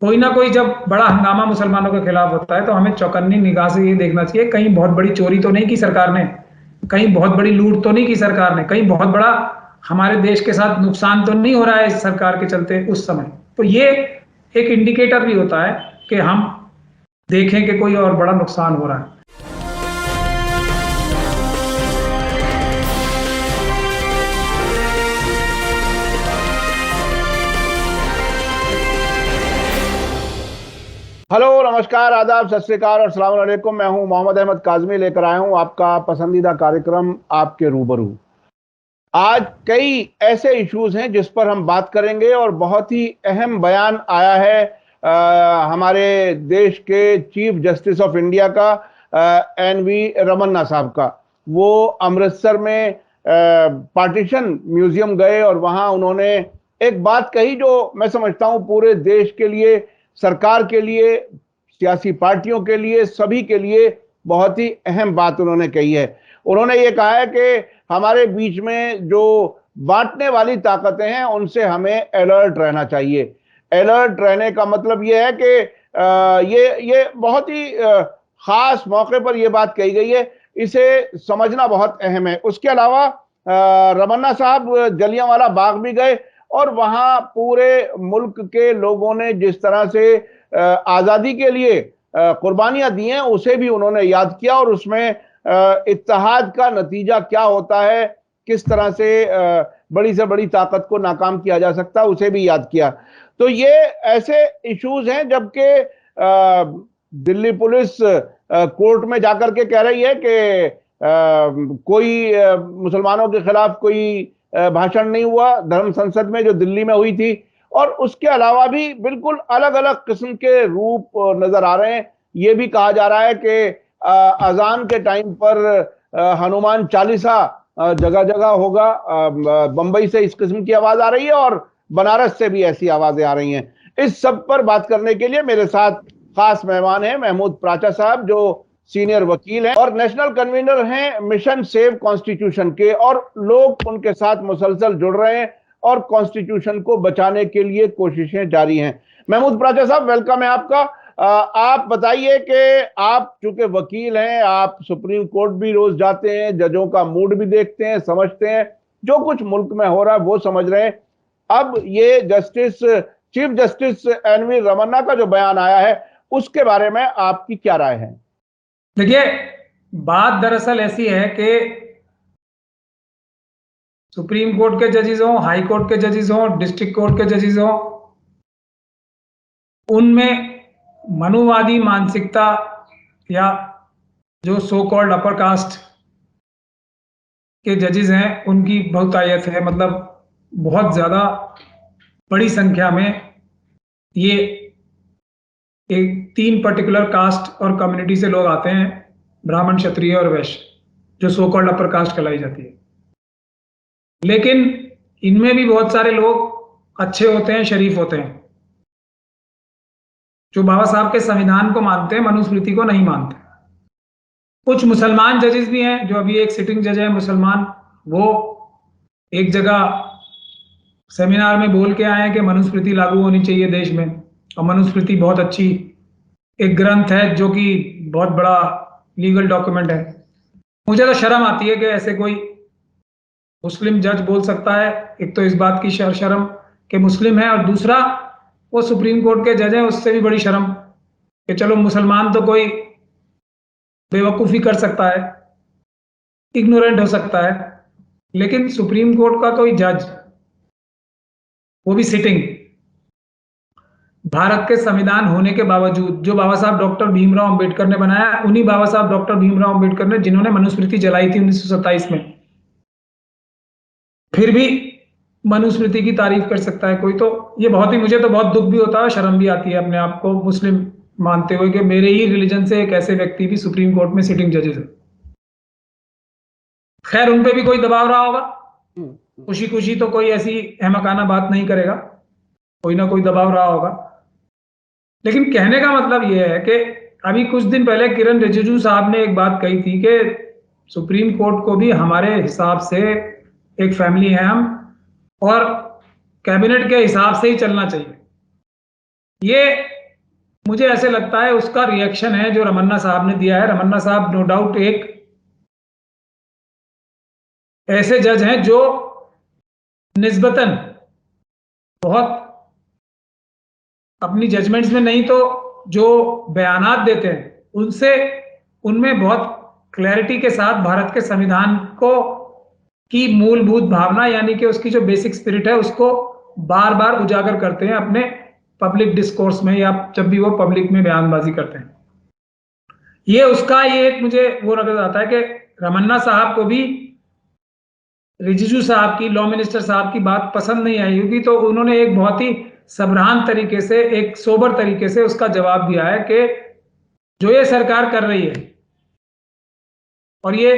कोई ना कोई जब बड़ा हंगामा मुसलमानों के खिलाफ होता है तो हमें चौकन्नी निगाह से ये देखना चाहिए, कहीं बहुत बड़ी चोरी तो नहीं की सरकार ने, कहीं बहुत बड़ी लूट तो नहीं की सरकार ने, कहीं बहुत बड़ा हमारे देश के साथ नुकसान तो नहीं हो रहा है इस सरकार के चलते उस समय। तो ये एक इंडिकेटर भी होता है कि हम देखें कि कोई और बड़ा नुकसान हो रहा है। हेलो, नमस्कार, आदाब, सत श्री अकाल और अस्सलाम वालेकुम। मैं हूं मोहम्मद अहमद काज़मी, लेकर आया हूं आपका पसंदीदा कार्यक्रम आपके रूबरू। आज कई ऐसे इश्यूज हैं जिस पर हम बात करेंगे और बहुत ही अहम बयान आया है हमारे देश के चीफ जस्टिस ऑफ इंडिया का, एन.वी. रमन्ना साहब का। वो अमृतसर में पार्टीशन म्यूजियम गए और वहां उन्होंने एक बात कही जो मैं समझता हूं पूरे देश के लिए, सरकार के लिए, सियासी पार्टियों के लिए, सभी के लिए बहुत ही अहम बात उन्होंने कही है। उन्होंने ये कहा है कि हमारे बीच में जो बांटने वाली ताकतें हैं उनसे हमें अलर्ट रहना चाहिए। अलर्ट रहने का मतलब यह है कि ये बहुत ही खास मौके पर यह बात कही गई है, इसे समझना बहुत अहम है। उसके अलावा रमन्ना साहब जलियांवाला बाग भी गए और वहां पूरे मुल्क के लोगों ने जिस तरह से आजादी के लिए कुर्बानियां दी हैं उसे भी उन्होंने याद किया और उसमें इत्तेहाद का नतीजा क्या होता है, किस तरह से बड़ी से बड़ी ताकत को नाकाम किया जा सकता है, उसे भी याद किया। तो ये ऐसे इश्यूज हैं जबकि दिल्ली पुलिस कोर्ट में जाकर के कह रही है कि कोई मुसलमानों के खिलाफ कोई भाषण नहीं हुआ धर्म संसद में जो दिल्ली में हुई थी, और उसके अलावा भी बिल्कुल अलग अलग किस्म के रूप नजर आ रहे हैं। यह भी कहा जा रहा है कि अजान के टाइम पर हनुमान चालीसा जगह जगह होगा। बंबई से इस किस्म की आवाज आ रही है और बनारस से भी ऐसी आवाजें आ रही हैं। इस सब पर बात करने के लिए मेरे साथ खास मेहमान हैं महमूद प्राचा साहब, जो सीनियर वकील हैं और नेशनल कन्वीनर हैं मिशन सेव कॉन्स्टिट्यूशन के, और लोग उनके साथ मुसलसल जुड़ रहे हैं और कॉन्स्टिट्यूशन को बचाने के लिए कोशिशें जारी हैं। महमूद प्राचा साहब, वेलकम है आपका। आप बताइए कि आप चूंकि वकील हैं, आप सुप्रीम कोर्ट भी रोज जाते हैं, जजों का मूड भी देखते हैं, समझते हैं जो कुछ मुल्क में हो रहा है वो समझ रहे हैं। अब ये चीफ जस्टिस एन.वी. रमन्ना का जो बयान आया है उसके बारे में आपकी क्या राय है? देखिए, बात दरअसल ऐसी है कि सुप्रीम कोर्ट के जजेस हों, हाई कोर्ट के जजेस हों, डिस्ट्रिक्ट कोर्ट के जजेस हों, उनमें मनुवादी मानसिकता या जो सो कॉल्ड अपर कास्ट के जजेस हैं उनकी बहुतायत है। मतलब बहुत ज्यादा बड़ी संख्या में ये एक 3 पर्टिकुलर कास्ट और कम्युनिटी से लोग आते हैं, ब्राह्मण, क्षत्रिय और वैश्य, जो सो कॉल्ड अपर कास्ट कहलाई जाती है। लेकिन इनमें भी बहुत सारे लोग अच्छे होते हैं, शरीफ होते हैं, जो बाबा साहब के संविधान को मानते हैं, मनुस्मृति को नहीं मानते। कुछ मुसलमान जजेस भी हैं, जो अभी एक सिटिंग जज है मुसलमान, वो एक जगह सेमिनार में बोल के आए हैं कि मनुस्मृति लागू होनी चाहिए देश में, और मनुस्मृति बहुत अच्छी एक ग्रंथ है जो कि बहुत बड़ा लीगल डॉक्यूमेंट है। मुझे तो शर्म आती है कि ऐसे कोई मुस्लिम जज बोल सकता है। एक तो इस बात की शर्म कि मुस्लिम है, और दूसरा वो सुप्रीम कोर्ट के जज है, उससे भी बड़ी शर्म कि चलो मुसलमान तो कोई बेवकूफ़ी कर सकता है, इग्नोरेंट हो सकता है, लेकिन सुप्रीम कोर्ट का कोई जज, वो भी सिटिंग, भारत के संविधान होने के बावजूद, जो बाबा साहब डॉक्टर भीमराव अंबेडकर ने बनाया, उन्हीं बाबा साहब डॉक्टर भीमराव अंबेडकर ने जिन्होंने मनुस्मृति जलाई थी 1927 में, फिर भी मनुस्मृति की तारीफ कर सकता है कोई। तो ये बहुत ही, मुझे तो बहुत दुख भी होता है, शर्म भी आती है अपने आप को मुस्लिम मानते हुए कि मेरे ही रिलीजन से एक ऐसे व्यक्ति भी सुप्रीम कोर्ट में सिटिंग जजेस है। खैर, उन पे भी कोई दबाव रहा होगा, खुशी खुशी तो कोई ऐसी अहमकाना बात नहीं करेगा, कोई ना कोई दबाव रहा होगा। लेकिन कहने का मतलब यह है कि अभी कुछ दिन पहले किरण रिजिजू साहब ने एक बात कही थी कि सुप्रीम कोर्ट को भी हमारे हिसाब से एक फैमिली है हम, और कैबिनेट के हिसाब से ही चलना चाहिए। ये मुझे ऐसे लगता है उसका रिएक्शन है जो रमन्ना साहब ने दिया है। रमन्ना साहब नो डाउट एक ऐसे जज हैं जो निस्बतन बहुत अपनी जजमेंट्स में नहीं तो जो बयानात देते हैं उनसे उनमें बहुत क्लैरिटी के साथ भारत के संविधान को की मूलभूत भावना यानी कि उसकी जो बेसिक स्पिरिट है उसको बार बार उजागर करते हैं अपने पब्लिक डिस्कोर्स में या जब भी वो पब्लिक में बयानबाजी करते हैं। ये एक मुझे वो नजर आता है कि रमन्ना साहब को भी रिजिजू साहब की, लॉ मिनिस्टर साहब की बात पसंद नहीं आई होगी, तो उन्होंने एक बहुत ही सभ्रांत तरीके से, एक सोबर तरीके से उसका जवाब दिया है कि जो ये सरकार कर रही है, और ये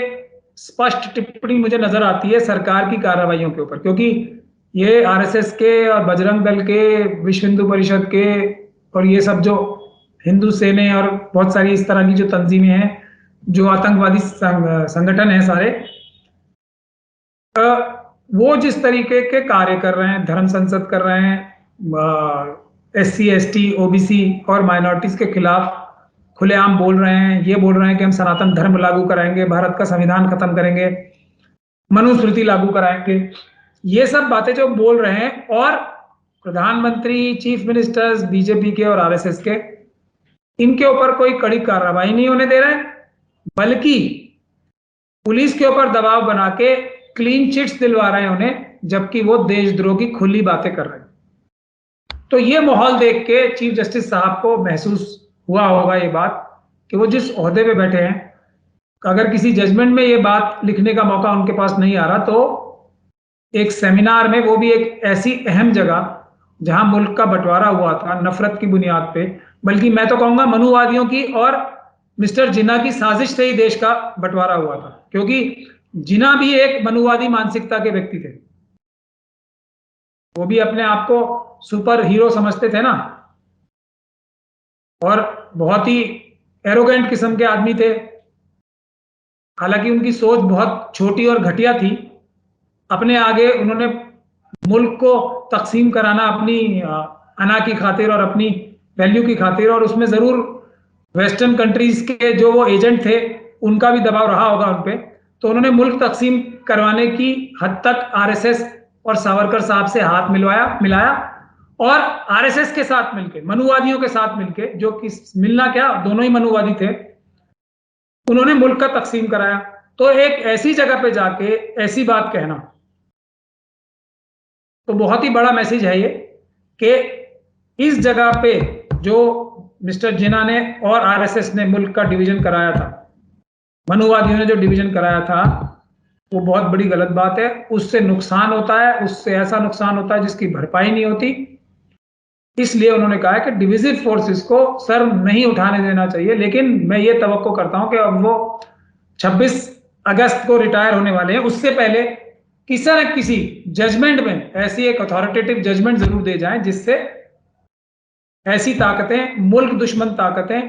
स्पष्ट टिप्पणी मुझे नजर आती है सरकार की कार्रवाइयों के ऊपर, क्योंकि ये आरएसएस के और बजरंग दल के, विश्व हिंदू परिषद के और ये सब जो हिंदू सेने और बहुत सारी इस तरह की जो तंजीमें हैं, जो आतंकवादी संगठन है सारे, वो जिस तरीके के कार्य कर रहे हैं, धर्म संसद कर रहे हैं, SC ST OBC और माइनॉरिटीज के खिलाफ खुलेआम बोल रहे हैं, ये बोल रहे हैं कि हम सनातन धर्म लागू कराएंगे, भारत का संविधान खत्म करेंगे, मनुस्मृति लागू कराएंगे, ये सब बातें जो बोल रहे हैं, और प्रधानमंत्री, चीफ मिनिस्टर्स बीजेपी के और आरएसएस के, इनके ऊपर कोई कड़ी कार्रवाई नहीं होने दे रहे हैं, बल्कि पुलिस के ऊपर दबाव बना के क्लीन चिट्स दिलवा रहे हैं उन्हें, जबकि वो देशद्रोह की खुली बातें कर रहे हैं। तो ये माहौल देख के चीफ जस्टिस साहब को महसूस हुआ होगा ये बात कि वो जिस ओहदे पे बैठे हैं, अगर किसी जजमेंट में ये बात लिखने का मौका उनके पास नहीं आ रहा, तो एक सेमिनार में, वो भी एक ऐसी अहम जगह जहां मुल्क का बंटवारा हुआ था नफरत की बुनियाद पे, बल्कि मैं तो कहूंगा मनुवादियों की और मिस्टर जिन्ना की साजिश से ही देश का बंटवारा हुआ था, क्योंकि जिन्ना भी एक मनुवादी मानसिकता के व्यक्ति थे। वो भी अपने आप को सुपर हीरो समझते थे ना, और बहुत ही एरोगेंट किस्म के आदमी थे। हालांकि उनकी सोच बहुत छोटी और घटिया थी। अपने आगे उन्होंने मुल्क को तकसीम कराना अपनी अना की खातिर और अपनी वैल्यू की खातिर, और उसमें जरूर वेस्टर्न कंट्रीज के जो वो एजेंट थे उनका भी दबाव रहा होगा उन पे, तो उन्होंने मुल्क तकसीम करवाने की हद तक आरएसएस और सावरकर साहब से हाथ मिलाया, और आरएसएस के साथ मिलके, मनुवादियों के साथ मिलके, जो कि मिलना क्या, दोनों ही मनुवादी थे, उन्होंने मुल्क का तकसीम कराया। तो एक ऐसी जगह पे जाके ऐसी बात कहना तो बहुत ही बड़ा मैसेज है ये, कि इस जगह पे जो मिस्टर जिन्ना ने और आरएसएस ने मुल्क का डिवीजन कराया था, मनुवादियों ने जो डिवीजन कराया था, वो बहुत बड़ी गलत बात है। उससे नुकसान होता है, उससे ऐसा नुकसान होता है जिसकी भरपाई नहीं होती। इसलिए उन्होंने कहा है कि डिविजिव फोर्सेस को सर नहीं उठाने देना चाहिए, लेकिन मैं ये तवक्को करता हूं कि अब वो 26 अगस्त को रिटायर होने वाले हैं, उससे पहले किसी न किसी जजमेंट में ऐसी एक अथॉरिटेटिव जजमेंट जरूर दे जाएं, जिससे ऐसी ताकतें, मुल्क दुश्मन ताकतें,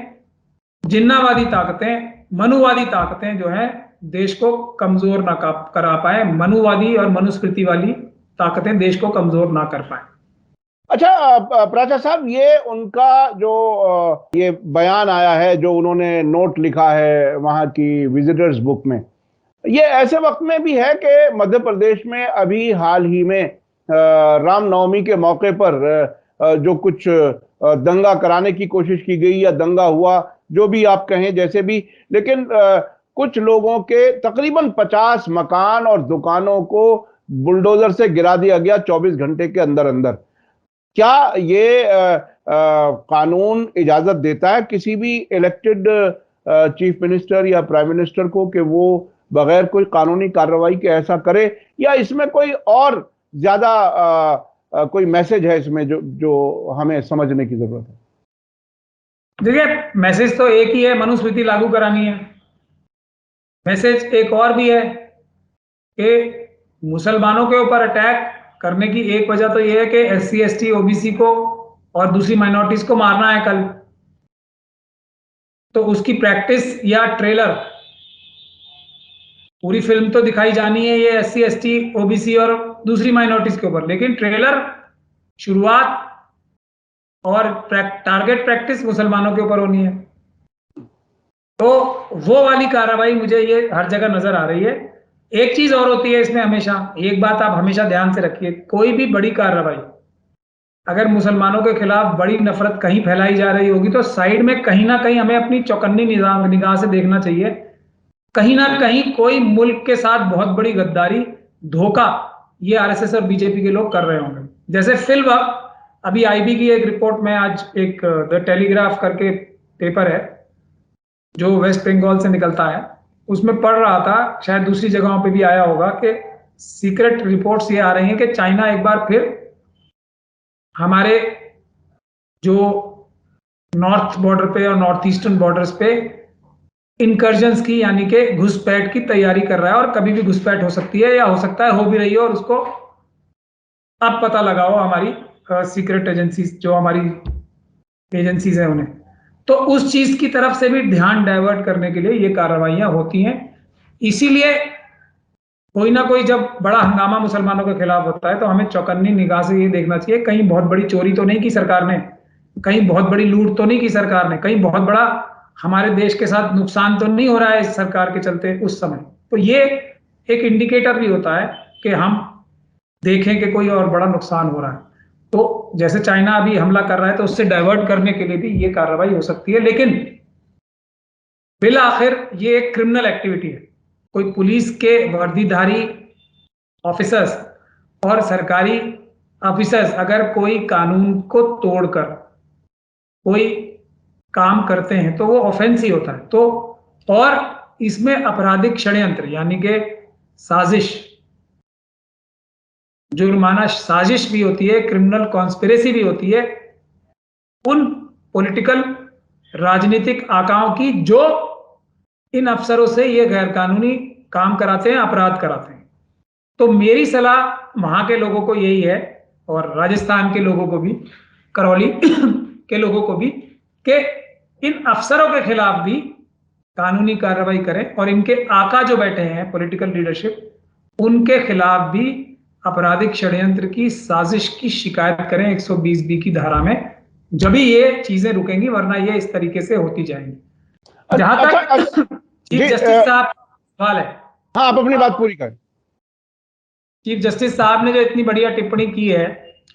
जिन्नावादी ताकतें, मनुवादी ताकतें जो हैं, देश को कमजोर ना करा पाए, मनुवादी और मनुस्मृति वाली ताकतें देश को कमजोर ना कर पाए। अच्छा प्राचा साहब, ये उनका जो ये बयान आया है, जो उन्होंने नोट लिखा है वहां की विजिटर्स बुक में, ये ऐसे वक्त में भी है कि मध्य प्रदेश में अभी हाल ही में रामनवमी के मौके पर जो कुछ दंगा कराने की कोशिश की गई या दंगा हुआ, जो भी आप कहें जैसे भी, लेकिन कुछ लोगों के तकरीबन 50 मकान और दुकानों को बुलडोजर से गिरा दिया गया 24 घंटे के अंदर अंदर। क्या ये कानून इजाजत देता है किसी भी इलेक्टेड चीफ मिनिस्टर या प्राइम मिनिस्टर को कि वो बगैर कोई कानूनी कार्रवाई के ऐसा करे, या इसमें कोई और ज्यादा कोई मैसेज है इसमें जो हमें समझने की जरूरत है? देखिए, मैसेज तो एक ही है, मनुस्मृति लागू करानी है। मैसेज एक और भी है कि मुसलमानों के ऊपर अटैक करने की एक वजह तो यह है कि SC ST OBC को और दूसरी माइनॉरिटीज को मारना है कल, तो उसकी प्रैक्टिस या ट्रेलर, पूरी फिल्म तो दिखाई जानी है ये SC ST OBC और दूसरी माइनॉरिटीज के ऊपर, लेकिन ट्रेलर, शुरुआत और टारगेट प्रैक्टिस मुसलमानों के ऊपर होनी है। तो वो वाली कार्रवाई मुझे ये हर जगह नजर आ रही है। एक चीज और होती है इसमें, हमेशा एक बात आप हमेशा ध्यान से रखिए, कोई भी बड़ी कार्रवाई अगर मुसलमानों के खिलाफ बड़ी नफरत कहीं फैलाई जा रही होगी तो साइड में कहीं ना कहीं हमें अपनी चौकन्नी निगाह से देखना चाहिए। कहीं ना कहीं कोई मुल्क के साथ बहुत बड़ी गद्दारी, धोखा ये आरएसएस और बीजेपी के लोग कर रहे होंगे। जैसे फिल वक्त अभी आईबी की एक रिपोर्ट में, आज एक द टेलीग्राफ करके पेपर है जो वेस्ट बंगाल से निकलता है, उसमें पढ़ रहा था, शायद दूसरी जगहों पे भी आया होगा, कि सीक्रेट रिपोर्ट्स ये आ रही हैं कि चाइना एक बार फिर हमारे जो नॉर्थ बॉर्डर पे और नॉर्थ ईस्टर्न बॉर्डर्स पे इनकर्जन्स की, यानी कि घुसपैठ की तैयारी कर रहा है। और कभी भी घुसपैठ हो सकती है, या हो सकता है हो भी रही है, और उसको अब पता लगाओ हमारी सीक्रेट एजेंसीज, जो हमारी एजेंसीज हैं उन्हें। तो उस चीज की तरफ से भी ध्यान डाइवर्ट करने के लिए ये कार्रवाइयां होती हैं। इसीलिए कोई ना कोई जब बड़ा हंगामा मुसलमानों के खिलाफ होता है तो हमें चौकन्नी निगाह से ये देखना चाहिए, कहीं बहुत बड़ी चोरी तो नहीं की सरकार ने, कहीं बहुत बड़ी लूट तो नहीं की सरकार ने, कहीं बहुत बड़ा हमारे देश के साथ नुकसान तो नहीं हो रहा है इस सरकार के चलते उस समय। तो ये एक इंडिकेटर भी होता है कि हम देखें कि कोई और बड़ा नुकसान हो रहा है। तो जैसे चाइना अभी हमला कर रहा है तो उससे डाइवर्ट करने के लिए भी ये कार्रवाई हो सकती है। लेकिन बिल आखिर ये एक क्रिमिनल एक्टिविटी है। कोई पुलिस के वर्दीधारी ऑफिसर्स और सरकारी ऑफिसर्स अगर कोई कानून को तोड़कर कोई काम करते हैं तो वो ऑफेंस ही होता है। तो और इसमें आपराधिक षड्यंत्र यानी कि साजिश, जुर्माना साजिश भी होती है, क्रिमिनल कॉन्स्पिरेसी भी होती है उन पॉलिटिकल राजनीतिक आकाओं की जो इन अफसरों से ये गैरकानूनी काम कराते हैं, अपराध कराते हैं। तो मेरी सलाह वहां के लोगों को यही है, और राजस्थान के लोगों को भी, करौली के लोगों को भी, कि इन अफसरों के खिलाफ भी कानूनी कार्रवाई करें, और इनके आका जो बैठे हैं पॉलिटिकल लीडरशिप, उनके खिलाफ भी आपराधिक षड्यंत्र की साजिश की शिकायत करें 120B की धारा में। जब ही ये चीजें रुकेंगी, वरना ये इस तरीके से होती जाएंगी। जहां तक चीफ जस्टिस साहब सवाल है, हाँ, आप अपनी बात पूरी करें। चीफ जस्टिस साहब ने जो इतनी बढ़िया टिप्पणी की है,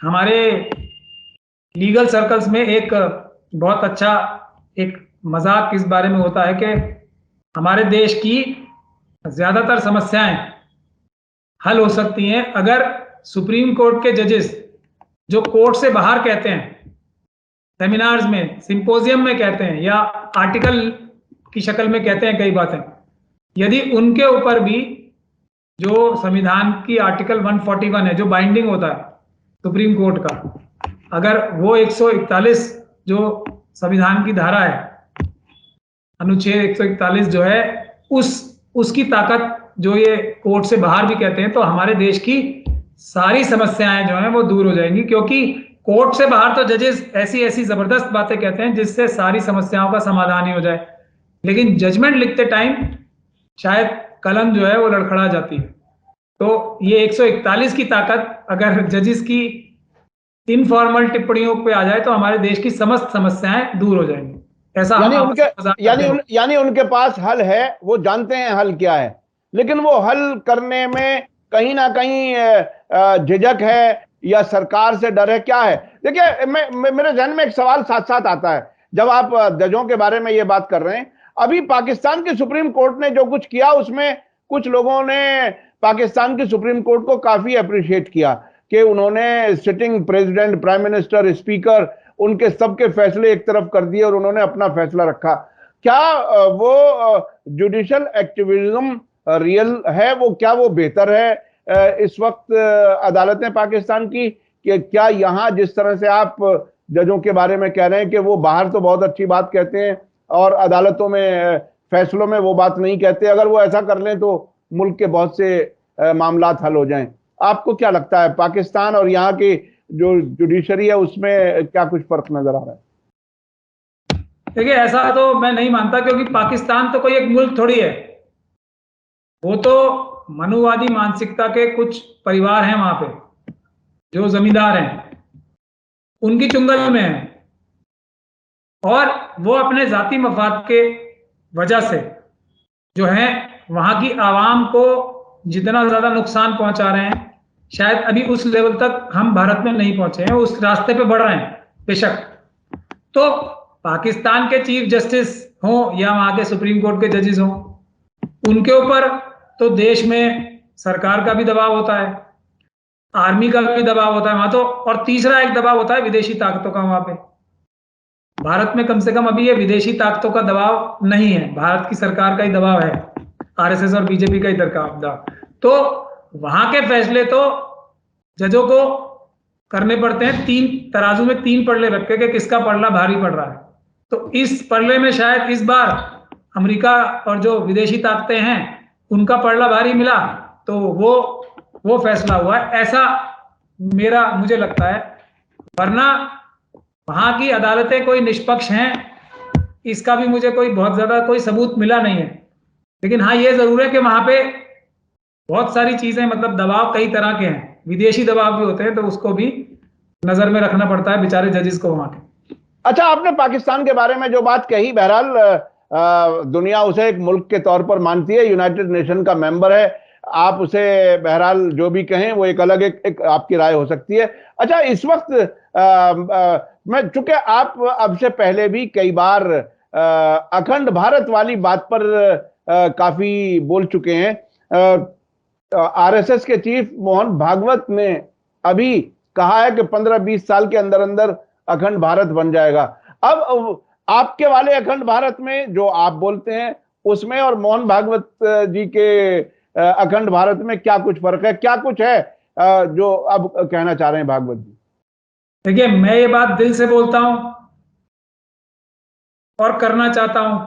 हमारे लीगल सर्कल्स में एक बहुत अच्छा एक मजाक इस बारे में होता है कि हमारे देश की ज्यादातर समस्याएं हल हो सकती हैं अगर सुप्रीम कोर्ट के जजेस, जो कोर्ट से बाहर कहते हैं, सेमिनार्स में, सिंपोजियम में कहते हैं, या आर्टिकल की शक्ल में कहते हैं कई बातें, यदि उनके ऊपर भी जो संविधान की आर्टिकल 141 है जो बाइंडिंग होता है सुप्रीम कोर्ट का, अगर वो 141 जो संविधान की धारा है, अनुच्छेद 141 जो है, उसकी ताकत जो ये कोर्ट से बाहर भी कहते हैं, तो हमारे देश की सारी समस्याएं जो हैं वो दूर हो जाएंगी। क्योंकि कोर्ट से बाहर तो जजेस ऐसी ऐसी जबरदस्त बातें कहते हैं जिससे सारी समस्याओं का समाधान ही हो जाए, लेकिन जजमेंट लिखते टाइम शायद कलम जो है वो लड़खड़ा जाती है। तो ये 141 की ताकत अगर जजेस की इनफॉर्मल टिप्पणियों पे आ जाए तो हमारे देश की समस्त समस्याएं दूर हो जाएंगी। ऐसा यानी उनके पास हल है, वो जानते हैं हल क्या है, लेकिन वो हल करने में कहीं ना कहीं झिझक है या सरकार से डर है, क्या है? देखिए, मेरे जहन में एक सवाल साथ साथ आता है जब आप जजों के बारे में ये बात कर रहे हैं। अभी पाकिस्तान की सुप्रीम कोर्ट ने जो कुछ किया, उसमें कुछ लोगों ने पाकिस्तान की सुप्रीम कोर्ट को काफी अप्रिशिएट किया कि उन्होंने sitting president, prime minister, speaker, उनके सबके फैसले एक तरफ कर दिए और उन्होंने अपना फैसला रखा। क्या वो जुडिशियल एक्टिविज्म रियल है? वो क्या वो बेहतर है इस वक्त अदालतें पाकिस्तान की? कि क्या यहां जिस तरह से आप जजों के बारे में कह रहे हैं कि वो बाहर तो बहुत अच्छी बात कहते हैं और अदालतों में फैसलों में वो बात नहीं कहते, अगर वो ऐसा कर लें तो मुल्क के बहुत से मामलात हल हो जाएं? आपको क्या लगता है, पाकिस्तान और यहाँ की जो जुडिशरी है उसमें क्या कुछ फर्क नजर आ रहा है? देखिए, ऐसा तो मैं नहीं मानता, क्योंकि पाकिस्तान तो कोई एक मुल्क थोड़ी है, वो तो मनुवादी मानसिकता के कुछ परिवार हैं वहां पे जो जमींदार हैं, उनकी चुंगल में है। और वो अपने जाति मफाद के वजह से जो है वहां की आवाम को जितना ज्यादा नुकसान पहुंचा रहे हैं, शायद अभी उस लेवल तक हम भारत में नहीं पहुंचे हैं, उस रास्ते पे बढ़ रहे हैं बेशक। तो पाकिस्तान के चीफ जस्टिस हो या वहां के सुप्रीम कोर्ट के जजेस हो, उनके ऊपर तो देश में सरकार का भी दबाव होता है, आर्मी का भी दबाव होता है वहां तो, और तीसरा एक दबाव होता है विदेशी ताकतों का वहां पे। भारत में कम से कम अभी ये विदेशी ताकतों का दबाव नहीं है, भारत की सरकार का ही दबाव है, आरएसएस और बीजेपी का ही दबाव। तो वहां के फैसले तो जजों को करने पड़ते हैं, तीन तराजू में तीन पड़ले रख के कि किसका पड़ला भारी पड़ रहा है। तो इस पड़ले में शायद इस बार अमेरिका और जो विदेशी ताकतें हैं उनका पड़ला भारी मिला, तो वो फैसला हुआ है, ऐसा मुझे लगता है। वरना वहां की अदालतें कोई निष्पक्ष हैं, इसका भी मुझे कोई बहुत ज्यादा कोई सबूत मिला नहीं है। लेकिन हाँ, ये जरूर है कि वहां पे बहुत सारी चीजें, मतलब दबाव कई तरह के हैं, विदेशी दबाव भी होते हैं, तो उसको भी नजर में रखना पड़ता है बेचारे जजेस को वहां के। अच्छा, आपने पाकिस्तान के बारे में जो बात कही, बहरहाल दुनिया उसे एक मुल्क के तौर पर मानती है, यूनाइटेड नेशन का मेंबर है, आप उसे बहरहाल जो भी कहें वो एक अलग एक आपकी राय हो सकती है। अच्छा, इस वक्त मैं, चूंकि आप अब से पहले भी कई बार अखंड भारत वाली बात पर काफी बोल चुके हैं। आरएसएस के चीफ मोहन भागवत ने अभी कहा है कि 15-20 साल के अंदर अंदर अखंड भारत बन जाएगा। अब आपके वाले अखंड भारत में जो आप बोलते हैं उसमें और मोहन भागवत जी के अखंड भारत में क्या कुछ फर्क है, क्या कुछ है जो अब कहना चाह रहे हैं भागवत जी? देखिए, मैं ये बात दिल से बोलता हूं और करना चाहता हूं,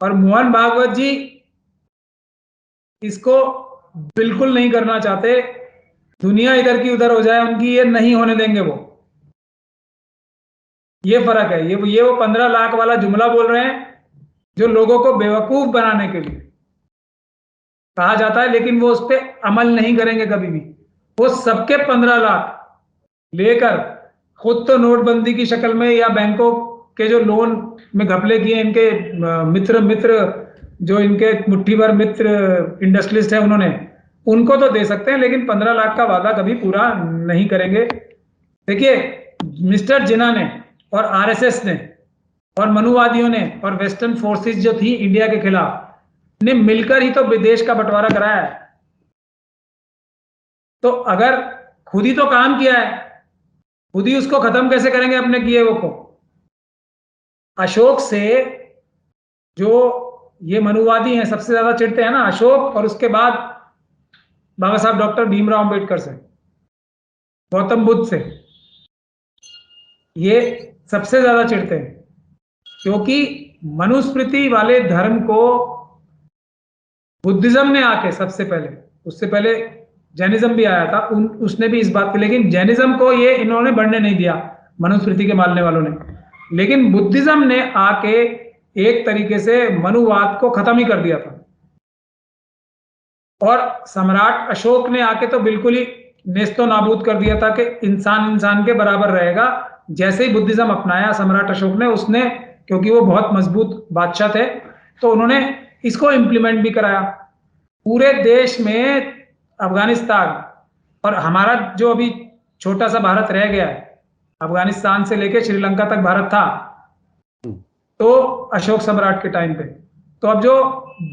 और मोहन भागवत जी इसको बिल्कुल नहीं करना चाहते। दुनिया इधर की उधर हो जाए उनकी, ये नहीं होने देंगे वो। ये फर्क है। ये वो 15 लाख वाला जुमला बोल रहे हैं जो लोगों को बेवकूफ बनाने के लिए कहा जाता है, लेकिन वो उस पर अमल नहीं करेंगे कभी भी। वो सबके 15 लाख लेकर खुद तो नोटबंदी की शक्ल में या बैंकों के जो लोन में घपले किए इनके मित्र जो इनके मुट्ठी भर मित्र इंडस्ट्रियलिस्ट है, उनको तो दे सकते हैं, लेकिन 15 लाख का वादा कभी पूरा नहीं करेंगे। देखिए, मिस्टर जिन्ना ने और आरएसएस ने और मनुवादियों ने और वेस्टर्न फोर्सेस जो थी इंडिया के खिलाफ ने मिलकर ही तो विदेश का बंटवारा कराया है। तो अगर खुद ही तो काम किया है, खुद ही उसको खत्म कैसे करेंगे अपने किए वो को? अशोक से जो ये मनुवादी हैं सबसे ज्यादा चिढ़ते हैं ना, अशोक, और उसके बाद बाबा साहब डॉक्टर भीमराव अंबेडकर से, गौतम बुद्ध से, ये सबसे ज्यादा चिढ़ते हैं, क्योंकि मनुस्मृति वाले धर्म को बुद्धिज्म ने आके सबसे पहले, उससे पहले जैनिज्म भी आया था, उसने भी इस बात की, लेकिन जैनिज्म को ये इन्होंने बढ़ने नहीं दिया मनुस्मृति के मानने वालों ने, लेकिन बुद्धिज्म ने आके एक तरीके से मनुवाद को खत्म ही कर दिया था। और सम्राट अशोक ने आके तो बिल्कुल ही नेस्तो नाबूद कर दिया था कि इंसान इंसान के बराबर रहेगा। जैसे ही बुद्धिज्म अपनाया सम्राट अशोक ने, उसने, क्योंकि वो बहुत मजबूत बादशाह थे, तो उन्होंने इसको इंप्लीमेंट भी कराया पूरे देश में। अफगानिस्तान और हमारा जो अभी छोटा सा भारत रह गया है, अफगानिस्तान से लेकर श्रीलंका तक भारत था तो अशोक सम्राट के टाइम पे। तो अब जो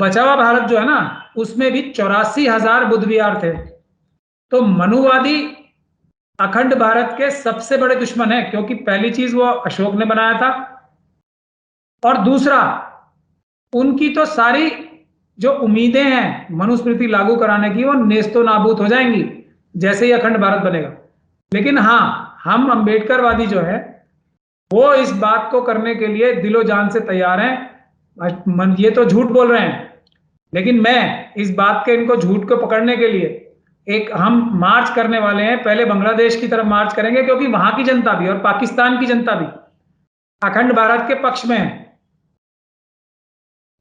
बचा हुआ भारत जो है ना, उसमें भी 84,000 बुद्ध विहार थे। तो मनुवादी अखंड भारत के सबसे बड़े दुश्मन है, क्योंकि पहली चीज वो अशोक ने बनाया था, और दूसरा उनकी तो सारी जो उम्मीदें हैं मनुस्मृति लागू कराने की, वो नेस्तो नाबूद हो जाएंगी जैसे ही अखंड भारत बनेगा। लेकिन हाँ, हम अंबेडकरवादी जो है वो इस बात को करने के लिए दिलो जान से तैयार हैं। ये तो झूठ बोल रहे हैं, लेकिन मैं इस बात के, इनको झूठ को पकड़ने के लिए एक हम मार्च करने वाले हैं। पहले बांग्लादेश की तरफ मार्च करेंगे, क्योंकि वहां की जनता भी और पाकिस्तान की जनता भी अखंड भारत के पक्ष में है।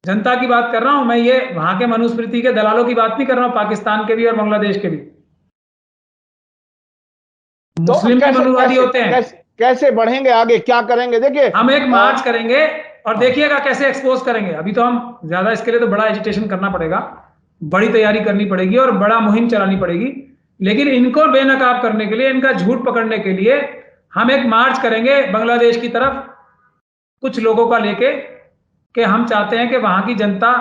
जनता की बात कर रहा हूं मैं, ये वहां के मनुस्मृति के दलालों की बात नहीं कर रहा हूं, पाकिस्तान के भी और बांग्लादेश के भी। मुस्लिम भी मनुवादी होते हैं। कैसे बढ़ेंगे आगे, क्या करेंगे? देखिए हम एक मार्च करेंगे और देखिएगा कैसे एक्सपोज करेंगे। अभी तो हम ज्यादा, इसके लिए तो बड़ा एजिटेशन करना पड़ेगा, बड़ी तैयारी करनी पड़ेगी और बड़ा मुहिम चलानी पड़ेगी। लेकिन इनको बेनकाब करने के लिए, इनका झूठ पकड़ने के लिए हम एक मार्च करेंगे बांग्लादेश की तरफ, कुछ लोगों का लेके, कि हम चाहते हैं कि वहां की जनता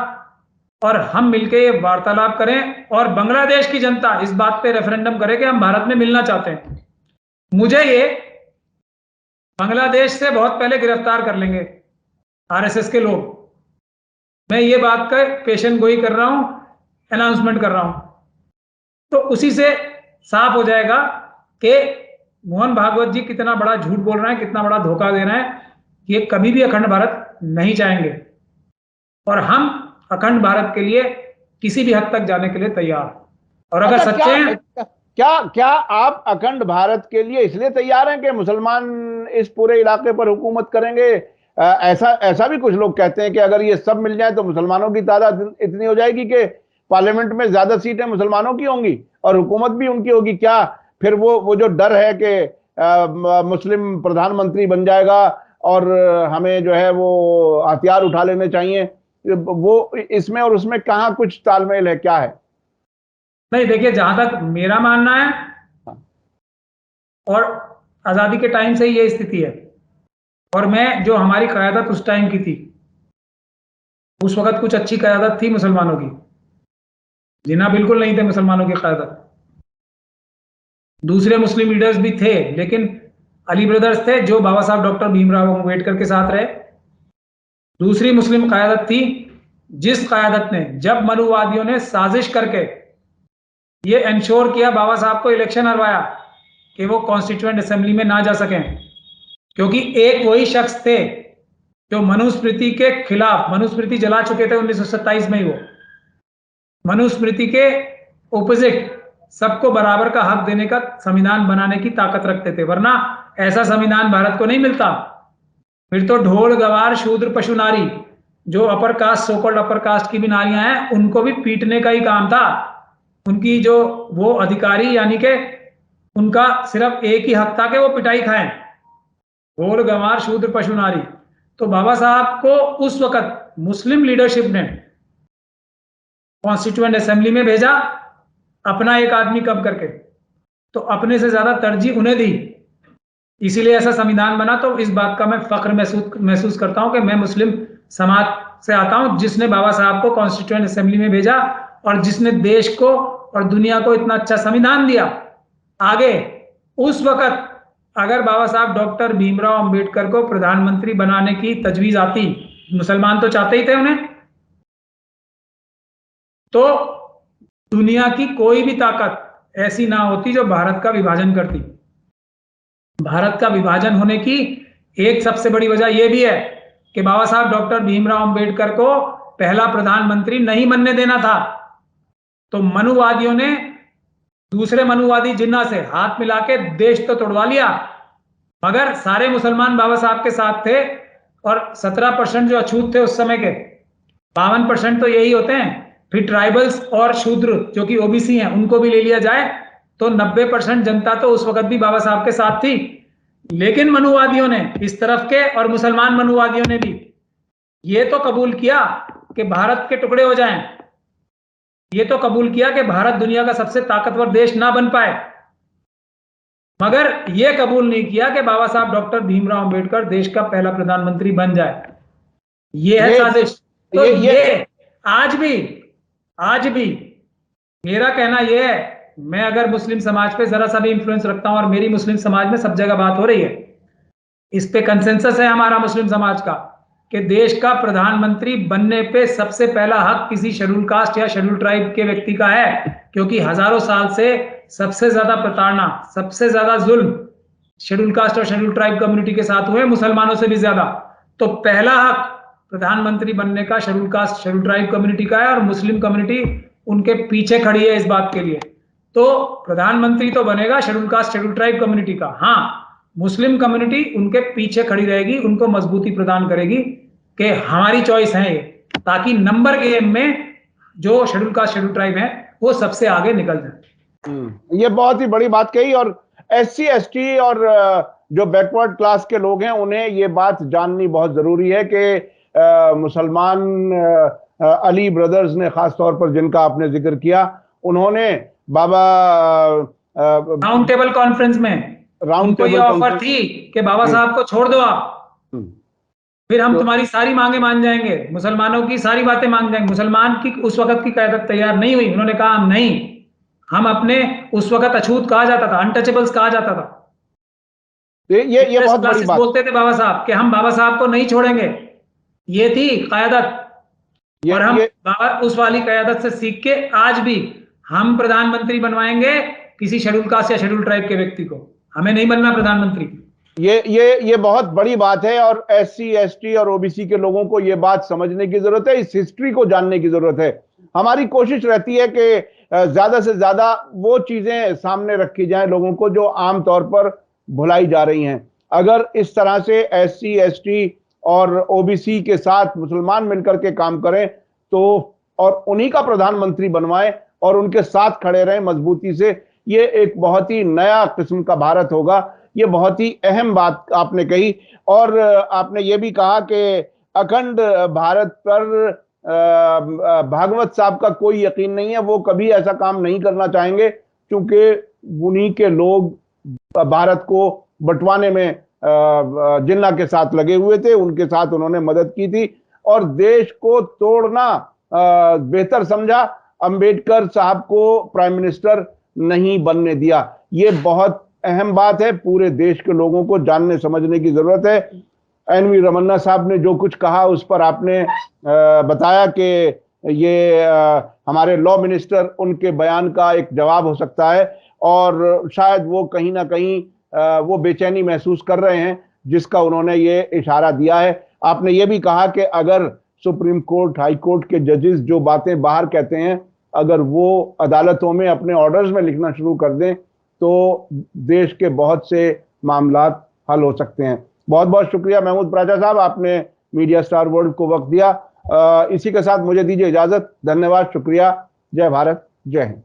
और हम मिलके ये वार्तालाप करें और बांग्लादेश की जनता इस बात पे रेफरेंडम करे कि हम भारत में मिलना चाहते हैं। मुझे ये बांग्लादेश से बहुत पहले गिरफ्तार कर लेंगे आरएसएस के लोग। मैं ये बात का पेशन गोई कर रहा हूं, अनाउंसमेंट कर रहा हूं, तो उसी से साफ हो जाएगा कि मोहन भागवत जी कितना बड़ा झूठ बोल रहे हैं, कितना बड़ा धोखा दे रहे हैं। ये कभी भी अखंड भारत नहीं चाहेंगे और हम अखंड भारत के लिए किसी भी हद तक जाने के लिए तैयार। और अगर अच्छा, सच्चे हैं, क्या आप अखंड भारत के लिए इसलिए तैयार हैं कि मुसलमान इस पूरे इलाके पर हुकूमत करेंगे? ऐसा भी कुछ लोग कहते हैं कि अगर ये सब मिल जाए तो मुसलमानों की तादाद इतनी हो जाएगी कि पार्लियामेंट में ज्यादा सीटें मुसलमानों की होंगी और हुकूमत भी उनकी होगी। क्या फिर वो जो डर है कि मुस्लिम प्रधानमंत्री बन जाएगा और हमें जो है वो हथियार उठा लेने चाहिए, वो इसमें और उसमें कहाँ कुछ तालमेल है, क्या है? नहीं देखिए, जहां तक मेरा मानना है, और आजादी के टाइम से ही ये स्थिति है, और मैं जो हमारी क़यादत उस टाइम की थी, उस वक्त कुछ अच्छी क़यादत थी मुसलमानों की, जिन्ना बिल्कुल नहीं थे मुसलमानों की क़यादत। दूसरे मुस्लिम लीडर्स भी थे, लेकिन अली ब्रदर्स थे जो बाबा साहब डॉक्टर भीमराव अम्बेडकर के साथ रहे। दूसरी मुस्लिम क़यादत थी, जिस क़यादत ने, जब मनुवादियों ने साजिश करके ये इंश्योर किया, बाबा साहब को इलेक्शन हरवाया कि वो कॉन्स्टिट्यूएंट असेंबली में ना जा सकें, क्योंकि एक वही शख्स थे जो मनुस्मृति के खिलाफ, मनुस्मृति जला चुके थे 1927 में ही, वो मनुस्मृति के ऑपोजिट सबको बराबर का हक देने का संविधान बनाने की ताकत रखते थे, वरना ऐसा संविधान भारत को नहीं मिलता। फिर तो ढोल गवार शूद्र पशु नारी, जो upper caste, so-called upper caste की भी नारियां हैं, उनको भी पीटने का ही काम था। उनकी जो वो अधिकारी, यानी कि उनका सिर्फ एक ही हक था कि वो पिटाई खाएं, ढोल गंवार शूद्र पशु नारी। तो बाबा साहब को उस वक्त मुस्लिम लीडरशिप ने कॉन्स्टिट्यूएंट असेंबली में भेजा, अपना एक आदमी कम करके, तो अपने से ज्यादा तरजीह उन्हें दी, इसीलिए ऐसा संविधान बना। तो इस बात का मैं फख्र महसूस करता हूं कि मैं मुस्लिम समाज से आता हूं, जिसने बाबा साहब को कॉन्स्टिट्यूएंट असेंबली में भेजा और जिसने देश को और दुनिया को इतना अच्छा संविधान दिया। आगे उस वक्त अगर बाबा साहब डॉक्टर भीमराव अंबेडकर को प्रधानमंत्री बनाने की तजवीज आती, मुसलमान तो चाहते ही थे उन्हें, तो दुनिया की कोई भी ताकत ऐसी ना होती जो भारत का विभाजन करती। भारत का विभाजन होने की एक सबसे बड़ी वजह यह भी है कि बाबा साहब डॉक्टर भीमराव अंबेडकर को पहला प्रधानमंत्री नहीं बनने देना था। तो मनुवादियों ने दूसरे मनुवादी जिन्ना से हाथ मिला के देश तो तोड़वा लिया, मगर सारे मुसलमान बाबा साहब के साथ थे और 17% जो अछूत थे उस समय के, 52% तो यही होते हैं। फिर ट्राइबल्स और शूद्र जो कि ओबीसी हैं, उनको भी ले लिया जाए तो 90% जनता तो उस वक्त भी बाबा साहब के साथ थी। लेकिन मनुवादियों ने, इस तरफ के और मुसलमान मनुवादियों ने भी ये तो कबूल किया कि भारत के टुकड़े हो जाएं, ये तो कबूल किया कि भारत दुनिया का सबसे ताकतवर देश ना बन पाए, मगर यह कबूल नहीं किया कि बाबा साहब डॉक्टर भीमराव अंबेडकर देश का पहला प्रधानमंत्री बन जाए। यह है साजिश। तो ये आज भी मेरा कहना यह है, मैं अगर मुस्लिम समाज पे जरा सा भी इंफ्लुएंस रखता हूं, और मेरी मुस्लिम समाज में सब जगह बात हो रही है, इस पे कंसेंसस है हमारा मुस्लिम समाज का कि देश का प्रधानमंत्री बनने पे सबसे पहला हक किसी शेड्यूल कास्ट या शेड्यूल ट्राइब के व्यक्ति का है, क्योंकि हजारों साल से सबसे ज्यादा प्रताड़ना, सबसे ज्यादा जुल्म शेड्यूल कास्ट और शेड्यूल ट्राइब कम्युनिटी के साथ हुए, मुसलमानों से भी ज्यादा। तो पहला हक प्रधानमंत्री बनने का schedule caste schedule tribe community का है, और मुस्लिम कम्युनिटी उनके पीछे खड़ी है इस बात के लिए। तो प्रधानमंत्री तो बनेगा schedule caste schedule tribe community का, हाँ, मुस्लिम कम्युनिटी उनके पीछे खड़ी रहेगी, उनको मजबूती प्रदान करेगी कि हमारी चॉइस है ये, ताकि नंबर गेम में जो शेड्यूल कास्ट शेड्यूल ट्राइब है वो सबसे आगे निकल जाए। ये बहुत ही बड़ी बात कही। और SC ST और जो बैकवर्ड क्लास के लोग हैं उन्हें ये बात जाननी बहुत जरूरी है कि मुसलमान अली ब्रदर्स ने, खास तौर पर जिनका आपने जिक्र किया, उन्होंने बाबा राउंड टेबल कॉन्फ्रेंस में उनको ये ऑफर थी कि बाबा साहब को छोड़ दो आप, फिर हम तुम्हारी सारी मांगे मान जाएंगे, मुसलमानों की सारी बातें मान जाएंगे। मुसलमान की उस वक्त की क़यादत तैयार नहीं हुई। उन्होंने कहा नहीं, हम अपने, उस वक्त अछूत कहा जाता था, अनटचेबल्स कहा जाता था। ये बहुत बड़ी बात बोलते थे बाबा साहब कि हम बाबा साहब को नहीं छोड़ेंगे। ये थी क़यादत, और हम बाबा उस वाली क़यादत से सीख के आज भी हम प्रधानमंत्री बनवाएंगे किसी शेड्यूल कास्ट या शेड्यूल ट्राइब के व्यक्ति को। हमें नहीं बनना प्रधानमंत्री। ये बहुत बड़ी बात है, और SC ST और OBC के लोगों को ये बात समझने की जरूरत है, इस हिस्ट्री को जानने की जरूरत है। हमारी कोशिश रहती है कि ज्यादा से ज्यादा वो चीजें सामने रखी जाएं लोगों को जो आम तौर पर भुलाई जा रही हैं। अगर इस तरह से SC ST और OBC के साथ मुसलमान मिलकर के काम करें तो, और उन्हीं का प्रधानमंत्री बनवाएं और उनके साथ खड़े रहें मजबूती से, ये एक बहुत ही नया किस्म का भारत होगा। ये बहुत ही अहम बात आपने कही। और आपने ये भी कहा कि अखंड भारत पर भागवत साहब का कोई यकीन नहीं है, वो कभी ऐसा काम नहीं करना चाहेंगे, क्योंकि उन्हीं के लोग भारत को बंटवाने में जिन्ना के साथ लगे हुए थे, उनके साथ उन्होंने मदद की थी और देश को तोड़ना बेहतर समझा। अंबेडकर साहब को प्राइम मिनिस्टर नहीं बनने दिया। ये बहुत अहम बात है, पूरे देश के लोगों को जानने समझने की जरूरत है। NV रमन्ना साहब ने जो कुछ कहा उस पर आपने बताया कि ये हमारे लॉ मिनिस्टर, उनके बयान का एक जवाब हो सकता है, और शायद वो कहीं ना कहीं वो बेचैनी महसूस कर रहे हैं जिसका उन्होंने ये इशारा दिया है। आपने ये भी कहा कि अगर सुप्रीम कोर्ट, हाई कोर्ट के जजेस जो बातें बाहर कहते हैं, अगर वो अदालतों में अपने ऑर्डर्स में लिखना शुरू कर दें तो देश के बहुत से मामलात हल हो सकते हैं। बहुत बहुत शुक्रिया महमूद प्राचा साहब, आपने मीडिया स्टार वर्ल्ड को वक्त दिया। इसी के साथ मुझे दीजिए इजाजत। धन्यवाद, शुक्रिया। जय भारत, जय हिंद।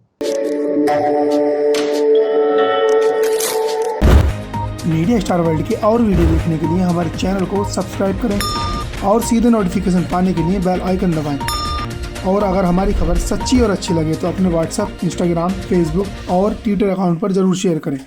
मीडिया स्टार वर्ल्ड के और वीडियो देखने के लिए हमारे चैनल को सब्सक्राइब करें और सीधे नोटिफिकेशन पाने के लिए बेल आइकन दबाएं। और अगर हमारी खबर सच्ची और अच्छी लगे तो अपने WhatsApp, Instagram, Facebook और Twitter अकाउंट पर जरूर शेयर करें।